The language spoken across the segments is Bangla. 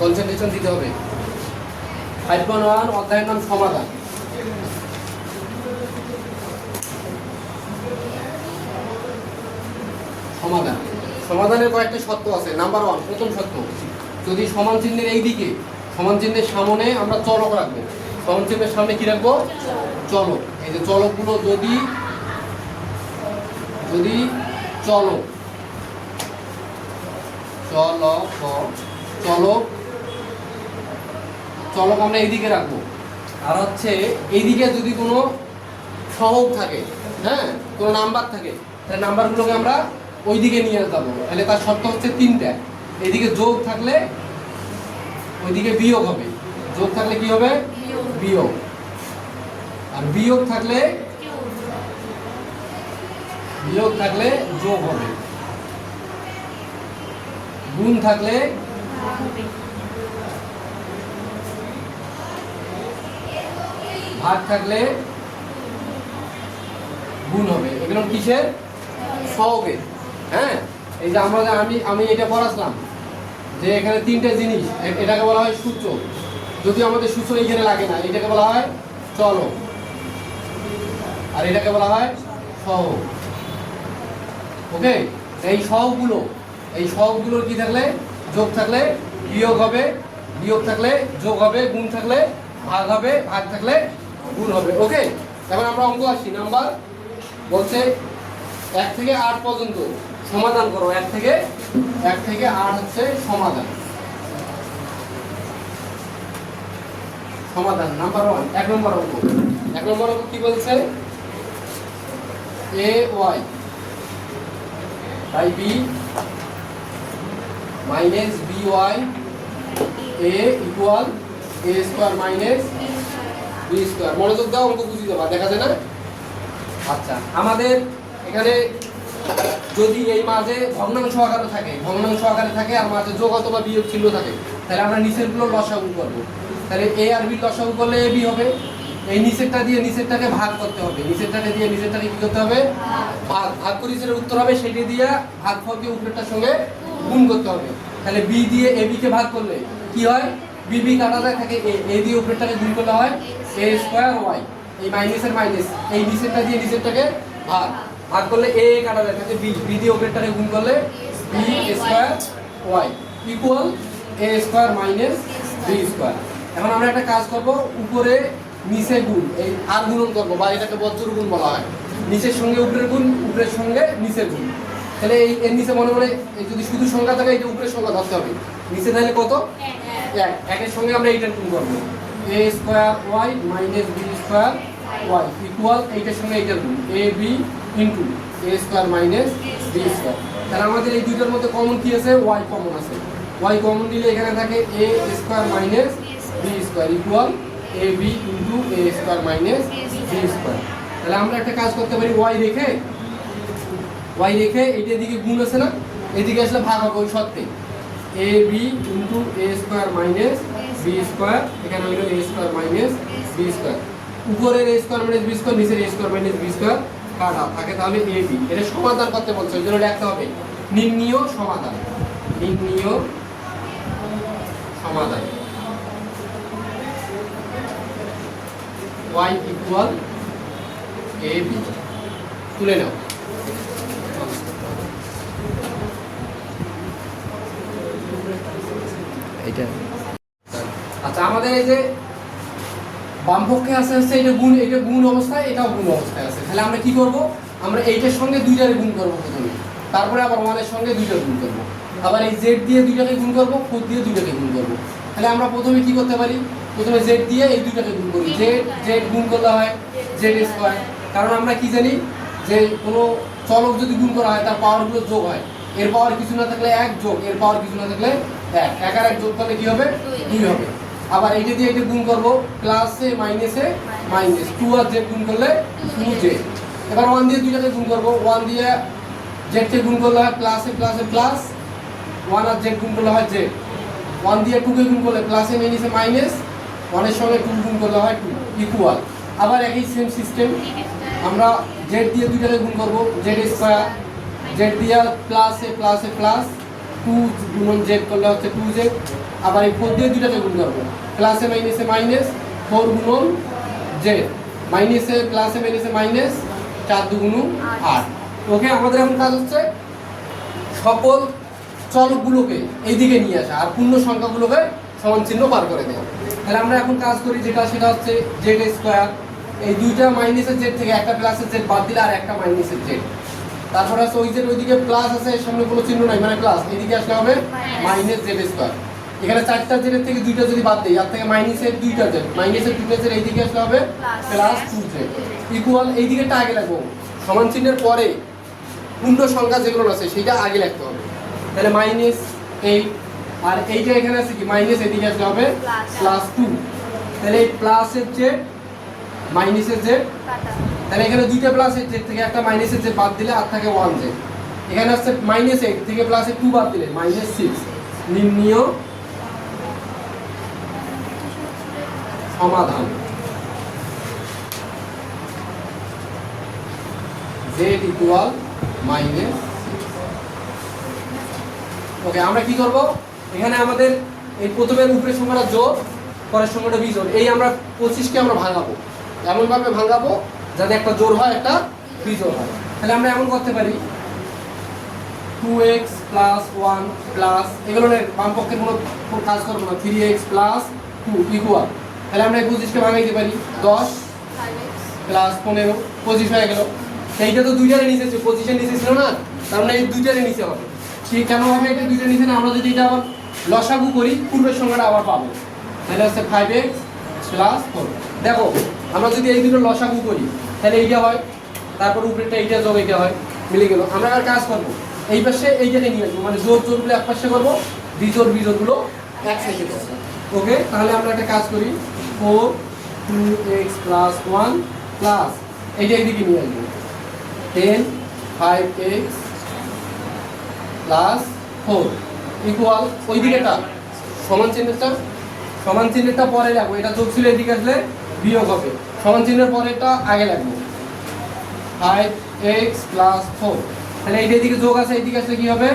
কনসেন্ট্রেশন দিতে হবে। 5.1 অধ্যায়ের নাম সমাধান। সমাধান, সমাধানের কয়েকটা শর্ত আছে। নাম্বার 1, প্রথম শর্ত, যদি সমান চিহ্নের এই দিকে, সমান চিহ্নের সামনে আমরা চলক রাখবো। সমান চিহ্নের সামনে কি রাখবো? চলক। এই যে চলকগুলো যদি যদি চলক চলক চলক চলক আমরা এইদিকে রাখবো। আর হচ্ছে এইদিকে যদি কোনো সহগ থাকে, হ্যাঁ, কোনো নাম্বার থাকে, তাহলে নাম্বারগুলোকে আমরা ওইদিকে নিয়ে যাবো। তাহলে তার শর্ত হচ্ছে 3টা। এইদিকে যোগ থাকলে ওইদিকে বিয়োগ হবে, যোগ থাকলে কি হবে? বিয়োগ। আর বিয়োগ থাকলে যোগ হবে, গুণ থাকলে ভাগ থাকলে গুণ হবে। এগুলো কিসের? সহগের। হ্যাঁ, এই যে আমি এটা পড়াছিলাম যে এখানে 3টে জিনিস, এটাকে বলা হয় সূত্র। যদি আমাদের সূত্র এখানে লাগে না, এটাকে বলা হয় চলক, আর এটাকে বলা হয় সহগ। ওকে, এই সহগগুলোর কি থাকলে? যোগ থাকলে বিয়োগ হবে, বিয়োগ থাকলে যোগ হবে, গুণ থাকলে ভাগ হবে, ভাগ থাকলে গুণ হবে। ওকে, এখন আমরা অঙ্ক আসি। নাম্বার বলছে 1 থেকে 8 পর্যন্ত সমাধান করো। 1 থেকে 8 হচ্ছে সমাধান। সমাধান নাম্বার 1, 1 নম্বর অঙ্ক। 1 নম্বর অঙ্ক কি বলছে? a y by b minus b y a equal a square minus b square। মনোযোগ দাও, অঙ্ক বুঝিয়ে দেবা, দেখা যায় না? আচ্ছা, আমাদের এখানে যদি এই মাঝে ভগ্নাংশ আকারে থাকে আর মাঝে যোগ অথবা বিয়োগ চিহ্ন থাকে, তাহলে আমরা নিচেরগুলো লসাগু করব। তাহলে a আর b লসাগু করলে ab হবে। এই নিচেরটা দিয়ে নিচেরটাকে ভাগ করতে হবে, নিচেরটাকে দিয়ে নিচেরটাকে কি করতে হবে? ভাগ করে যেটা উত্তর হবে সেটা দিয়ে ভাগফলকে উপরেরটার সঙ্গে গুণ করতে হবে। তাহলে b দিয়ে ab কে ভাগ করলে কি হয়? b কাটা যায়, থাকে a দিয়ে উপরেরটাকে গুণ করলে হয় a স্কয়ার y। এই মাইনাসের মাইনাস, এই নিচেরটা দিয়ে নিচেরটাকে ভাগ করলে a কাটা যায়, থাকে b দিয়ে উপরেরটাকে গুণ করলে b square y equal a square minus b square. এখন আমরা একটা কাজ করব, উপরে নিচে গুণ, এই আর গুণন করবো, বা এটাকে বজ্র গুণ বলা হয়। নিচের সঙ্গে উপরের গুণ, উপরের সঙ্গে নিচের গুণ। তাহলে এই এর নিচে মনে মনে যদি শুধু সংখ্যা থাকে, এটা উপরের সংখ্যা ধরতে হবে। নিচে তাহলে কত? 1। 1 এর সঙ্গে আমরা এইটার গুণ করবো, a square y minus b square y equal এইটার সঙ্গে এইটার গুণ, a b into a square minus b square. তাহলে আমাদের এই দুইটার মধ্যে কমন কি আছে? y কমন আছে। y কমন দিলে এখানে থাকে a square minus b square equal a b into a square minus b square. তাহলে আমরা একটা কাজ করতে পারি, y রেখে এইটার দিকে গুণ আছে না, এদিকে আসলে ভাগ হবে ওই শর্তে। a b into a square minus b square, এখানে হলো a square minus b square. উপরের a square minus b square, নিচের a square minus b square কাটা থাকে, তাহলে a b। এটা সমাধান করতে বলছে, ওই জন্য লিখতে হবে নির্ণীয় সমাধান। নির্ণীয় সমাধান y ইকুয়াল a b। তুলে নাও। এটা আচ্ছা, আমাদের এই যে বাম পক্ষে আছে হচ্ছে এটা গুণ অবস্থায়, এটাও গুণ অবস্থায় আছে। তাহলে আমরা কি করব? আমরা এইটার সঙ্গে দুইটারে গুণ করব প্রথমে, তারপরে আবার 1 এর সঙ্গে দুইটা গুণ করব, আবার এই z দিয়ে দুইটাকে গুণ করব, 4 দিয়ে দুইটাকে গুণ করব। তাহলে আমরা প্রথমে কি করতে পারি? প্রথমে z দিয়ে এই দুইটাকে গুণ করি। z গুণ করলে হয় z স্কয়ার, কারণ আমরা কি জানি যে কোনো চলক যদি গুণ করা হয় তার পাওয়ারগুলো যোগ হয়। এর পাওয়ার কিছু না থাকলে 1 যোগ এর পাওয়ার কিছু না থাকলে 1, 1 আর 1 যোগ করলে কি হবে? 2 হবে। আবার এইটা দিয়ে এটা গুণ করব, প্লাসে মাইনাসে মাইনাস, 2 আর z গুণ করলে 2z। এবার 1 দিয়ে দুইটাকে গুণ করব, 1 দিয়ে z কে গুণ করলে হয় প্লাসে প্লাসে প্লাস, 1 আর z গুণ করলে হয় z। 1 দিয়ে 2 কে গুণ করলে প্লাসে মাইনাসে মাইনাস, 1 এর সঙ্গে 2 গুণ করলে হয় 2 ইকুয়াল। আবার একই সেম সিস্টেম, আমরা z দিয়ে দুইটাকে গুণ করব, z স্কয়ার, z দিয়ে প্লাসে প্লাসে প্লাস, টু গুণন জেড করলে হচ্ছে 2z, আবার এই 4 দিয়ে দুইটাকে গুণ করবো, প্লাসে মাইনাসে মাইনাস 4 গুণন জেড, মাইনাসে প্লাসে মাইনাসে মাইনাস 4 দুগুণ 8। ওকে, আমাদের এখন কাজ হচ্ছে সকল চলকগুলোকে এইদিকে নিয়ে আসা আর পূর্ণ সংখ্যাগুলোকে সমান চিহ্ন পার করে দেওয়া। তাহলে আমরা এখন কাজ করি যেটা, সেটা হচ্ছে জেড স্কোয়ার, এই দুইটা মাইনাসের জেড থেকে একটা প্লাসের জেড বাদ দিলে আর একটা মাইনাসের জেড, তারপর আছে ওই জেড ওইদিকে প্লাস আছে, এর সামনে কোনো চিহ্ন নাই মানে প্লাস, এইদিকে আসলে হবে মাইনাস জেড স্কোয়ার। এখানে 4টা জেডের থেকে 2টা যদি বাদ দিই, আর থেকে মাইনাসের 2টা জেড, মাইনাসের 2টা জেড এইদিকে আসলে হবে প্লাস 2z ইকুয়াল, এইদিকেটা আগে লাগবো, সমান চিহ্নের পরে পূর্ণ সংখ্যা যেগুলো আছে সেটা আগে লিখতে হবে। তাহলে মাইনাস 8, আর এইটা এখানে আছে কি মাইনাস, এদিকে আসলে হবে প্লাস 2। তাহলে এই প্লাসের জেড মাইনাসের জেড, তাহলে এখানে দুইটা প্লাসের জেড থেকে একটা মাইনাসের জেড বাদ দিলে আর থাকে 1z। এখানে আসছে মাইনাস 8 থেকে প্লাসের 2 বাদ দিলে মাইনাস 6। নির্ণীয় সমাধান z ইকুয়াল মাইনাস। ওকে, আমরা কি করব, এখানে আমাদের এই প্রথমের উপরের সংখ্যাটা যোগ, পরের সংখ্যাটা বিজোড়, এই আমরা 25কে আমরা ভাঙাবো, এমনভাবে ভাঙাবো যাতে একটা জোড় হয় একটা বিজোড় হয়। তাহলে আমরা এমন করতে পারি 2x প্লাস 1 প্লাস, এগুলো বাম পক্ষের কোনো কাজ করবো না, 3x প্লাস 2 ইকুয়াল, তাহলে আমরা এই 25কে ভাঙাইতে পারি 10 প্লাস 15, 25 হয়ে গেল। সেইটা তো দুইটারে নিচে ছিল, 25-এর নিচে ছিল না, তার মানে এই দুইটারে নিচে হবে। ঠিক কেন হবে এটা দুইটার নিচে না, আমরা যদি এটা আবার লসাগু করি পূর্বের সংখ্যাটা আবার পাবো, তাহলে হচ্ছে 5x প্লাস 4। দেখো আমরা যদি এই দুটো লসাগু করি তাহলে এইটা হয়, তারপর উপরেরটা এইটা যোগ এইটা হয়, মিলে গেল। আমরা আর কাজ করবো এই পাশে এইটাকে নিয়ে আসবো, মানে জোর জোরগুলো এক পাশে করবো, বিজোড়গুলো এক সাইডে করবো। ওকে, তাহলে আমরা একটা কাজ করি 4 2x প্লাস 1 প্লাস এইটা এইদিকে নিয়ে আসবো 10 5x প্লাস 4 ইকুয়াল, ওই দিকেটা সমান চিহ্নটা পরে লাগবো, এটা যোগ ছিল এদিকে আসলে বিয়োগ হবে, সমান চিহ্নের পরেটা আগে লাগবে 5x প্লাস 4। তাহলে এইটা এদিকে যোগ আছে, এইদিকে আসলে কি হবে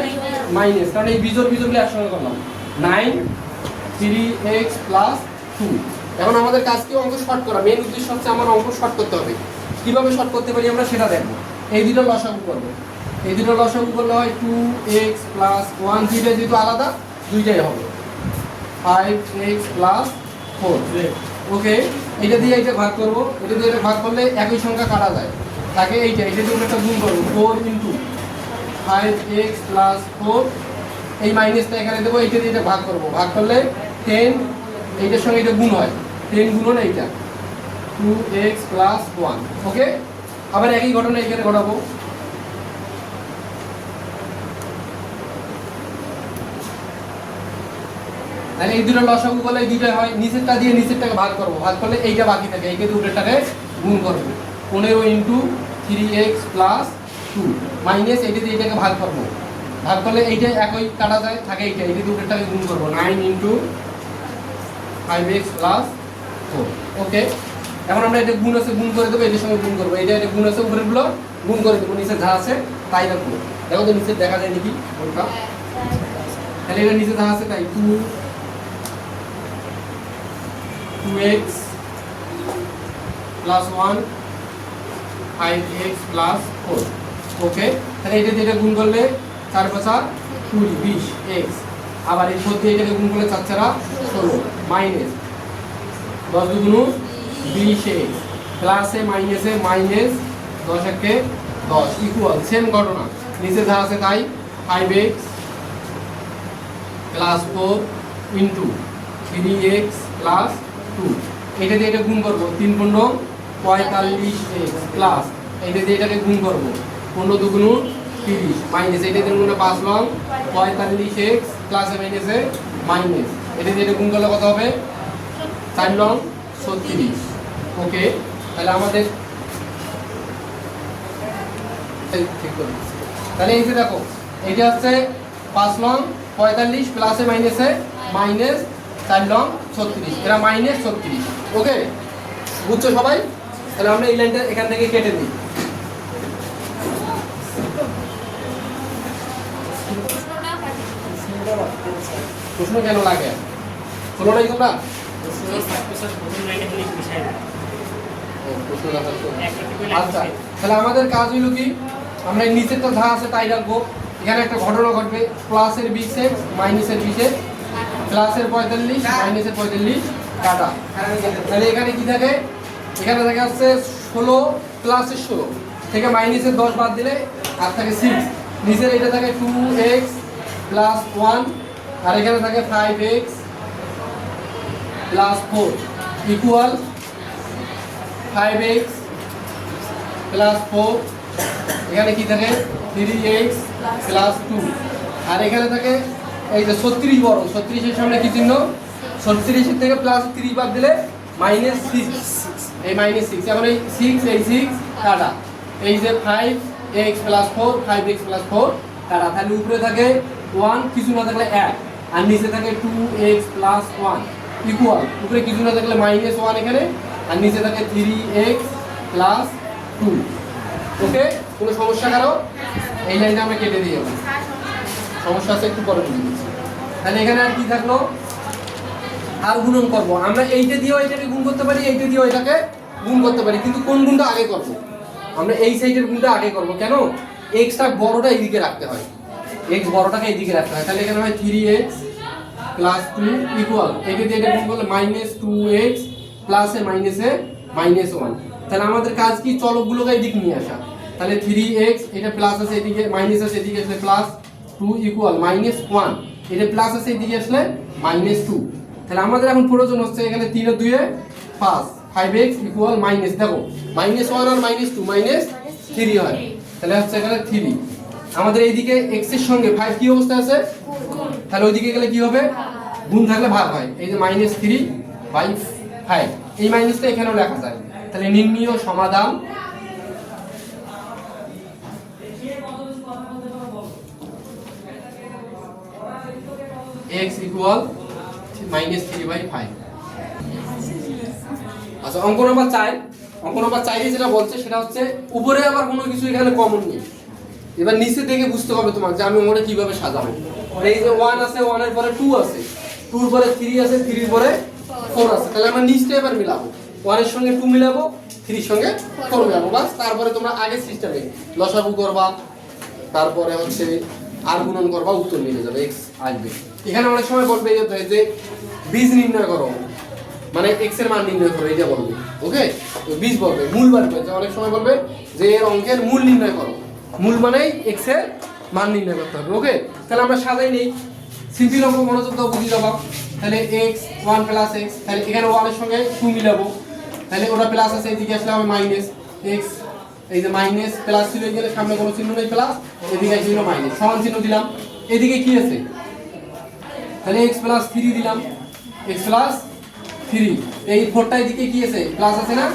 মাইনাস, কারণ এই বিজোড়গুলো একসঙ্গে করলাম 9 3x প্লাস 2। এখন আমাদের কাজ কি অঙ্ক শর্ট করা, মেন উদ্দেশ্য হচ্ছে আমার অঙ্ক শর্ট করতে হবে। কিভাবে শর্ট করতে পারি আমরা সেটা দেখবো। এই দুটো লসাগু করবো, এই দুটো লসাগু করলে হয় 2x প্লাস 1, দুইটা যেহেতু আলাদা দুইটাই হবে 5x প্লাস 4। ওকে, এটা দিয়ে এইটা ভাগ করবো, এটা দিয়ে এটা ভাগ করলে একই সংখ্যা কাটা যায়, তাকে এইটা দিয়ে একটা গুণ করবো 4 ইন্টু 5x প্লাস 4, এই মাইনাসটা এখানে দেবো, এইটা দিয়ে এটা ভাগ করবো, ভাগ করলে 10, এইটার সঙ্গে এটা গুণ হয় 10 গুণন এইটা 2x প্লাস 1। ওকে, আবার একই ঘটনা এখানে ঘটাবো, তাহলে এই দুটো লসাগু করলে এই দুইটা হয়, নিচেরটা দিয়ে নিচেরটাকে ভাগ করবো, ভাগ করলে এইটা বাকি থাকে, এইটা দুটোটাকে গুণ করবো 15 ইন্টু 3x প্লাস 2 মাইনাস এইটা দিয়ে এটাকে ভাগ করবো, ভাগ করলে এইটা একই কাটা যায়, থাকে এইটা দুটোটাকে গুণ করবো 9 ইন্টু 5x প্লাস 4। ওকে, এখন আমরা এটা গুণ আছে গুণ করে দেবো, এটার সঙ্গে গুণ করবো, এটা গুণ আছে উপরেরগুলো গুণ করে দেবো, নিচে যা আছে তাই রাখবো। দেখো তো নিচে দেখা যায় নাকি কোনটা, তাহলে এটা নিচে যা আছে তাই 2x প্লাস 1 5x প্লাস 4। ওকে, তাহলে এটা দিয়ে এটা গুণ করলে 4 5 20 20x, আবার এই 4 দিয়ে এটাকে গুণ করলে 4 4 16 মাইনাস 10 দুগুণ 20x প্লাসে মাইনাসে মাইনাস 10 একে 10 ইকুয়াল, সেম ঘটনা নিচে যা আছে তাই 5x plus 4 into 3x plus 2, এটা দিয়ে এটা গুণ করবো 3 15 45x প্লাস এটা দিয়ে এটাকে গুণ করবো 15 দুগুণ 30 মাইনাস এটা দিয়ে গুণ 5 লং 45x প্লাসে মাইনাসে মাইনাস এটা দিয়ে এটা গুণ করলে কত হবে 4 লং 36। ওকে, তাহলে আমাদের ঠিক করে, তাহলে এই যে দেখো এইটা হচ্ছে 5 লং 45 প্লাসে মাইনাসে মাইনাস 4 লং 36, এরা মাইনাস 36। ওকে, বুঝছো সবাই? তাহলে আমরা এই লাইনটা এখান থেকে কেটে দিই। প্রশ্ন কেন লাগে? শোনো নাই তোমরা? আচ্ছা, তাহলে আমাদের কাজ হইল কি, আমরা এই নিচেরটা যা আছে তাই রাখবো। এখানে একটা ঘটনা ঘটবে, প্লাসের 20x মাইনাসের 20x, প্লাসের 45 মাইনাসের 45 কাটা। তাহলে এখানে কি থাকে? এখানে থাকে হচ্ছে 16 প্লাসের 16 থেকে মাইনাসের 10 বাদ দিলে আর থাকে 6। নিচের এটা থাকে 2x প্লাস 1, আর এখানে থাকে 5x plus 4 equal 5x plus 4, এখানে কি থাকে 3x প্লাস 2, আর এখানে থাকে এই যে 36 বড়, 36-এর সামনে কি চিহ্ন? 36-এর থেকে প্লাস 3 বাদ দিলে মাইনাস 6, এই মাইনাস 6। এখন এই 6 এই 6 কাটা, এই যে 5x প্লাস 4 5x প্লাস 4 কাটা। তাহলে উপরে থাকে 1, কিছু না থাকলে 1, আর নিচে থাকে 2x প্লাস 1 ইকুয়াল, উপরে কিছু না থাকলে মাইনাস 1 এখানে, আর নিচে থাকে 3x প্লাস 2। ওকে, কোনো সমস্যা কারো? এই লাইনটা আমরা কেটে দিয়ে যাবো, সমস্যা আছে একটু পরে বুঝে দিচ্ছি। তাহলে এখানে আর কি থাকলো? আর গুণন করবো আমরা, এইটা দিয়েও এটাকে গুণ করতে পারি, এইটা দিয়েও এটাকে গুণ করতে পারি, কিন্তু কোন গুণটা আগে করবো? আমরা এই সাইডের গুণটা আগে করবো। কেন? এক্সটা বড়টা এইদিকে রাখতে হয়, এক্স বড়টাকে এইদিকে রাখতে হয়। তাহলে এখানে হয় 3x প্লাস 2 ইকুয়াল, এইটা দিয়ে এটা গুণ করলে মাইনাস 2x প্লাসে মাইনাসে মাইনাস 1। তাহলে আমাদের কাজ কি? চলকগুলোকে এইদিকে নিয়ে আসা। তাহলে 3x, এটা প্লাস আছে এদিকে, মাইনাস আছে এদিকে আসলে প্লাস 2 ইকুয়াল মাইনাস 1, এটা প্লাস আছে এদিকে আসলে মাইনাস 2। তাহলে আমাদের এখন প্রয়োজন হচ্ছে এখানে 3 আর 2 এ 5, 5x ইকুয়াল মাইনাস, দেখো মাইনাস 1 আর মাইনাস 2 মাইনাস 3 হয়। তাহলে হচ্ছে এখানে 3। আমাদের এইদিকে x এর সঙ্গে 5 কি অবস্থা আছে? তাহলে ওইদিকে গেলে কি হবে? গুণ থাকলে ভাগ হয়। এই যে মাইনাস 3/5, এই মাইনাসটা এখানেও লেখা যায়। তাহলে নির্ণীয় সমাধান x ইকুয়াল -3/5। আচ্ছা, অঙ্ক নাম্বার 4, অঙ্ক নাম্বার 4 এ যেটা বলছে সেটা হচ্ছে উপরে আবার কোনো কিছু এখানে কমন নেই। এবার নিচে দেখে বুঝতে হবে তোমাকে যে আমি ওটা কিভাবে সাজাবো। এই যে 1 আছে, 1 এর পরে 2 আছে, 2 এর পরে 3 আছে, 3 এর পরে 4 আছে। তাহলে আমরা নিচটা এবার মিলাবো, 1 এর সঙ্গে 2 মিলাবো, 3 এর সঙ্গে 4 মিলাবো, বাস। তারপরে তোমরা আগের সিস্টেমে লসাগু করবা, তারপরে হচ্ছে আর গুণন করবা, উত্তর মিলে যাবে, x আসবে। এখানে অনেক সময় বলবে যে বীজ নির্ণয় করো, মানে x এর মান নির্ণয় করো, এটা বলবে। ওকে, তো বীজ বলবে, মূল বার করবে। অনেক সময় বলবে যে এর অঙ্কের মূল নির্ণয় করো, মূল মানেই x এর মান নির্ণয় করতে হবে। ওকে, তাহলে আমরা সাজাই নেই, সিম্পল অঙ্ক, মনোযোগ দাও, বুঝে যাবা। তাহলে x 1 প্লাস x, তাহলে এখানে 1 এর সঙ্গে 2 মিলাবো, তাহলে ওটা প্লাস আছে, এদিকে আসলে হবে মাইনাস x, এই যে মাইনাস প্লাস ছিল এখানে, সামনে কোনো চিহ্ন নেই প্লাস, এদিকে ছিল মাইনাস, সমান চিহ্ন দিলাম। এদিকে কি আছে? তাহলে x প্লাস 3 দিলাম, x প্লাস 3, এই 4টা এদিকে কি আছে? প্লাস আছে না,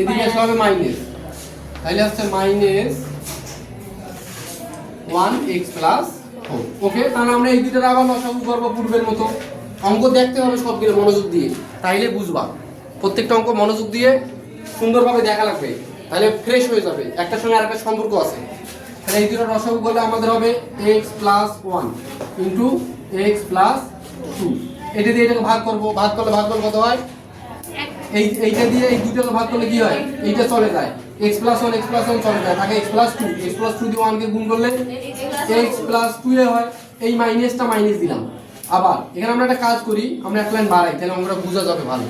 এদিকে আসলে হবে মাইনাস, তাহলে হচ্ছে মাইনাস 1x প্লাস 4। ওকে, তাহলে আমরা এই দুটোর আবার লসাগু করব পূর্বের মতো। অঙ্ক দেখতে হবে সবগুলো মনোযোগ দিয়ে, তাইলে বুঝবা। প্রত্যেকটা অঙ্ক মনোযোগ দিয়ে সুন্দরভাবে দেখা লাগবে, তাহলে ফ্রেশ হয়ে যাবে, একটার সঙ্গে আরেকটা সম্পর্ক আছে। তাহলে এই দুটো লসাগু করলে আমাদের হবে x plus 1 into x plus 2। এটা দিয়ে এটাকে ভাগ করব, ভাগ করলে ভাগফল কত হয়? এইটা দিয়ে এই দুটোকে ভাগ করলে কি হয়? এইটা চলে যায়, x প্লাস 1 চলে যায়, থাকে x প্লাস 2, x প্লাস 2 দিয়ে 1 কে গুণ করলে x প্লাস 2 এ হয়। এই মাইনাসটা মাইনাস দিলাম। আবার এখানে আমরা একটা কাজ করি, আমরা এক লাইন বাড়াই, তাহলে আমরা বোঝা যাবে ভালো।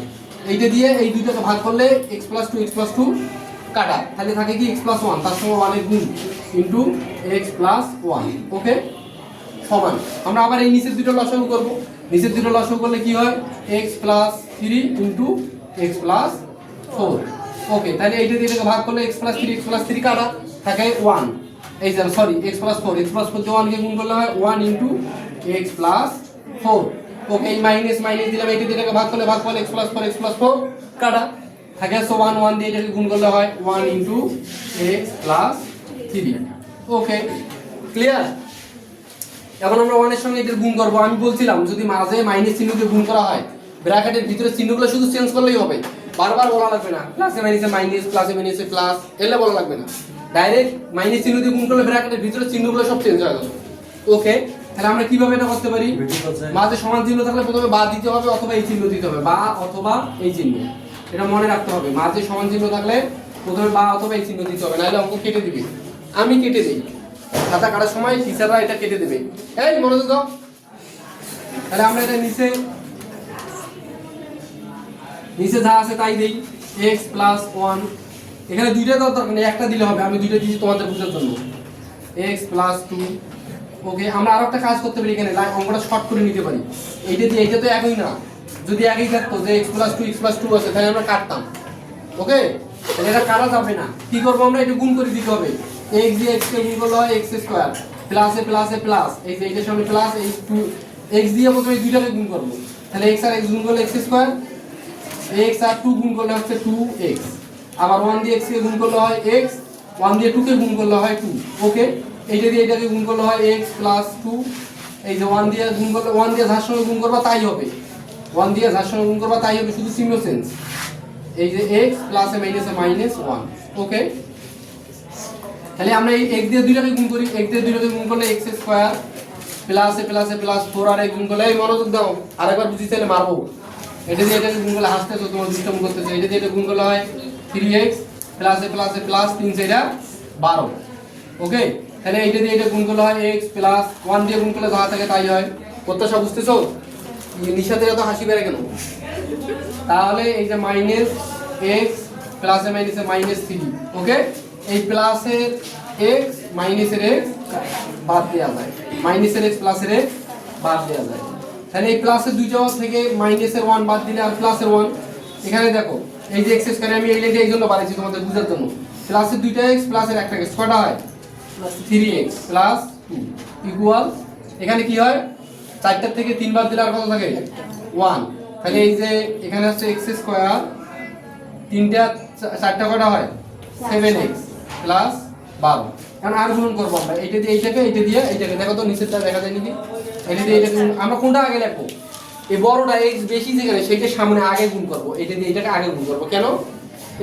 এইটা দিয়ে এই দুটোকে ভাগ করলে x প্লাস 2 কাটা, তাহলে থাকে কি x প্লাস 1 তার সঙ্গে 1 এর গুণ ইন্টু x প্লাস 1। ওকে, সমান। আমরা আবার এই নিচের দুটো লসাগু করব, নিচের দুটো লসাগু করলে কি হয়? x plus 3 into x plus 4। ওকে, তাহলে এইটা দিয়ে এটাকে ভাগ করলে x প্লাস 3 কাটা, থাকে 1, এই যে সরি x প্লাস 4 দিয়ে 1 কে গুণ করলে হয় 1 ইন্টু x প্লাস 4। ওকে, এই মাইনাস মাইনাস দিলাম, এইটা দিয়ে এটাকে ভাগ করলে x প্লাস 4 কাটা, থাকে 1 দিয়ে এটাকে গুণ করলে হয় 1 ইন্টু x প্লাস 3। ওকে, ক্লিয়ার? এখন আমরা 1 এর সঙ্গে এটার গুণ করব। আমি বলছিলাম যদি মাঝে মাইনাস চিহ্নকে গুণ করা হয়, ব্র্যাকেটের ভিতরে চিহ্নগুলো শুধু চেঞ্জ করলেই হবে, বারবার বলা লাগবে না প্লাসে মাইনাসে মাইনাস, প্লাসে মাইনাসে প্লাস, এলে বলা লাগবে না। ডাইরেক্ট মাইনাস চিহ্ন দিয়ে গুণ করলে ব্র্যাকেটের ভিতরে চিহ্নগুলো সব চেঞ্জ হয়ে যাবে। ওকে, তাহলে আমরা কিভাবে এটা করতে পারি? মাঝে সমান চিহ্ন থাকলে প্রথমে বা দিতে হবে অথবা এই চিহ্ন দিতে হবে, বা অথবা এই চিহ্ন, এটা মনে রাখতে হবে। মাঝে সমান চিহ্ন থাকলে প্রথমে বা অথবা এই চিহ্ন দিতে হবে, নাহলে অঙ্ক কেটে দিবে। আমি কেটে দিই, খাতা কাটার সময় টিচাররা এটা কেটে দেবে। এই মনোযোগ দাও। তাহলে আমরা এটা নিচে যা আছে তাই দেই, x প্লাস 1, এখানে দুইটা দাও দরকার নেই, একটা দিলে হবে, আমি দুইটা দিয়েছি তোমাদের বোঝার জন্য। x প্লাস 2, ওকে। আমরা আরো একটা কাজ করতে পারি, এখানে অঙ্কটা শর্ট করে নিতে পারি। এইটা দিয়ে এইটা তো একই না, যদি একই থাকতো যে x প্লাস 2 আছে তাহলে আমরা কাটতাম, ওকে। তাহলে এটা কাটা যাবে না, কি করবো আমরা? এটা গুণ করে দিতে হবে। x দিয়ে x কে গুণ করলে হয় x স্কয়ার, প্লাসে প্লাসে প্লাস, এই যে এইটার সামনে প্লাস, এই 2 x দিয়ে প্রথমে দুইটাকে গুণ করব, তাহলে x আর x গুণ করলে x স্কয়ার, x আর 2 গুণ করলে হচ্ছে 2x, আবার 1 দিয়ে x কে গুণ করলে হয় x, 1 দিয়ে 2 কে গুণ করলে হয় 2, ওকে। এইটা দিয়ে এটাকে গুণ করলে হয় x প্লাস 2, এই যে 1 দিয়ে গুণ করলে 1 দিয়ে যার সঙ্গে গুণ করবা তাই হবে, 1 দিয়ে যার সঙ্গে গুণ করবা তাই হবে, শুধু চিহ্ন চেঞ্জ। এই যে x প্লাসে মাইনাসে মাইনাস 1, ওকে। তাহলে আমরা এই x দিয়ে দুইটাকে গুণ করি, x দিয়ে দুইটাকে গুণ করলে x স্কয়ার, প্লাসে প্লাসে প্লাস 4 আর x গুণ করলে, এই মনোযোগ দাও, আরেকবার বুঝি তাহলে মারবো। এটা দিয়ে এটাকে গুণ করলে হাসতেছো, তোমার দুষ্টাম করতেছো। এটা দিয়ে এটা গুণ করলে হয় 3x, প্লাসে প্লাসে প্লাস 3 4 12, ওকে। তাহলে এইটা দিয়ে এটা গুণ করলে হয় x প্লাস 1 দিয়ে গুণ করলে যা থাকে তাই হয়। প্রত্যাশা বুঝতেছো? নিশাতে এত হাসি বেড়ে কেন? তাহলে এই যে মাইনাস x প্লাসে মাইনাসে মাইনাস 3, ওকে। এই প্লাসের x মাইনাসের x বাদ দেওয়া যায়, মাইনাসের x প্লাসের x বাদ দেওয়া যায়। তাহলে এই প্লাসের দুইটা থেকে মাইনাসের 1 বাদ দিলে আর প্লাসের 1, এখানে দেখো এই যে x স্কয়ার আমি এই লেখা এই জন্য বাড়াইছি তোমাদের বোঝার জন্য। প্লাসের দুইটা x প্লাসের একটা x কয়টা হয়? 3x প্লাস 2 ইকুয়াল, এখানে কি হয়? 4টার থেকে 3 বাদ দিলে আর কত থাকে? 1। তাহলে এই যে এখানে হচ্ছে x স্কয়ার, 3টা 4টা কয়টা হয়? 7x plus 12। কারণ আর গুণ করব আমরা, এইটা দিয়ে এইটাকে, এইটা দিয়ে এইটাকে, দেখো তো নিচেরটা দেখা যায় নাকি? এইটা দিয়ে এইটাকে আমরা কোনটা আগে লিখবো? এই বড়টা x বেশি যেখানে সেইটা সামনে আগে গুণ করব, এটা দিয়ে এটাকে আগে গুণ করব। কেন?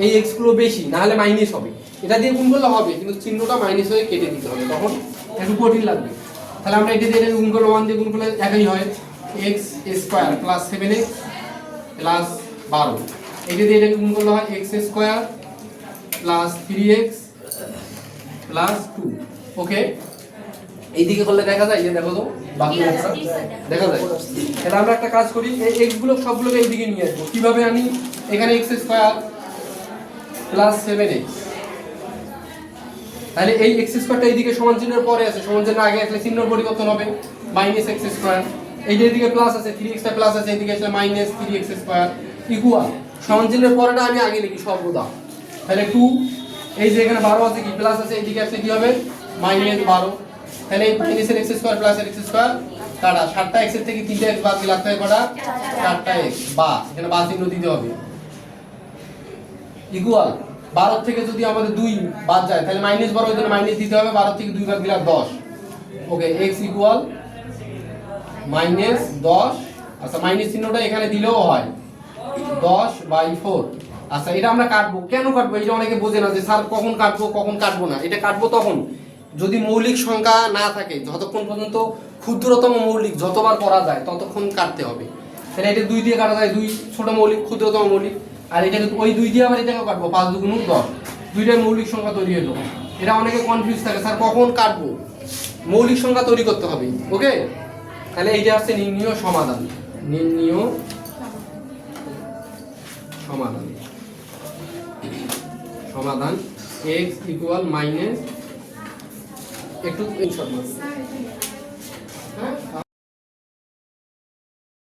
এই x গুলো বেশি, না হলে মাইনাস হবে। এটা দিয়ে গুণ করলে হবে, কিন্তু চিহ্নটা মাইনাস হয়ে কেটে দিতে হবে, তখন একটু কঠিন লাগবে। তাহলে আমরা এটা দিয়ে গুণ করলে 1 দিয়ে গুণ করলে একই হয়, x square plus 7x plus 12। এটা দিয়ে এটাকে গুণ করলে হয় x square plus 3x plus 2, ওকে। এইদিকে করলে দেখা যায়, যে দেখো তো বাকি দেখা যায়। তাহলে আমরা একটা কাজ করি, এই x গুলো সবগুলোকে এইদিকে নিয়ে আসবো। কিভাবে আনি? এখানে x স্কয়ার প্লাস 7x, তাহলে এই x স্কয়ারটা এইদিকে সমান চিহ্নের পরে আছে, সমান চিহ্নের আগে আসলে চিহ্নের পরিবর্তন হবে, মাইনাস x স্কয়ার। এইটা এদিকে প্লাস আছে, 3x টা প্লাস আছে, এইদিকে আসলে মাইনাস 3x স্কয়ার ইকুয়াল, সমান চিহ্নের পরেটা আমি আগে লিখি সর্বদা। তাহলে 2, এই যে এখানে 12 আছে কি প্লাস আছে, এইদিকে আসলে কি হবে? মাইনাস 12। তাহলে এই মাইনাসের x স্কয়ার প্লাসের x স্কয়ার কাটা, 7টা x এর থেকে 3টা x বাদ দিলে লাগতে হয় কটা? 4টা x, বা এখানে বা চিহ্ন দিতে হবে, ইকুয়াল 12 থেকে যদি আমাদের 2 বাদ যায় তাহলে মাইনাস 12, ওই জন্য মাইনাস দিতে হবে, 12 থেকে 2 বাদ দিলে 10, ওকে। x ইকুয়াল মাইনাস 10, আচ্ছা মাইনাস চিহ্নটা এখানে দিলেও হয় 10/4। আচ্ছা এটা আমরা কাটবো, কেন কাটবো? এটা অনেকে বোঝে না যে স্যার কখন কাটবো কখন কাটবো না। এটা কাটবো তখন যদি মৌলিক সংখ্যা না থাকে, যতক্ষণ পর্যন্ত ক্ষুদ্রতম মৌলিক যতবার করা যায় ততক্ষণ কাটতে হবে। তাহলে এটা 2 দিয়ে কাটা যায়, 2 ছোট মৌলিক ক্ষুদ্রতম মৌলিক, আর এটাকে ওই 2 দিয়ে আবার এটাকে কাটবো, 5 × 2 = 10, দুইটাই মৌলিক সংখ্যা তৈরি হলো। এটা অনেকে কনফিউজ থাকে, স্যার কখন কাটবো? মৌলিক সংখ্যা তৈরি করতে হবে, ওকে। তাহলে এইটা হচ্ছে নির্ণীয় সমাধান, নির্ণীয় সমাধান, সমাধান x ইকুয়াল মাইনাস একটু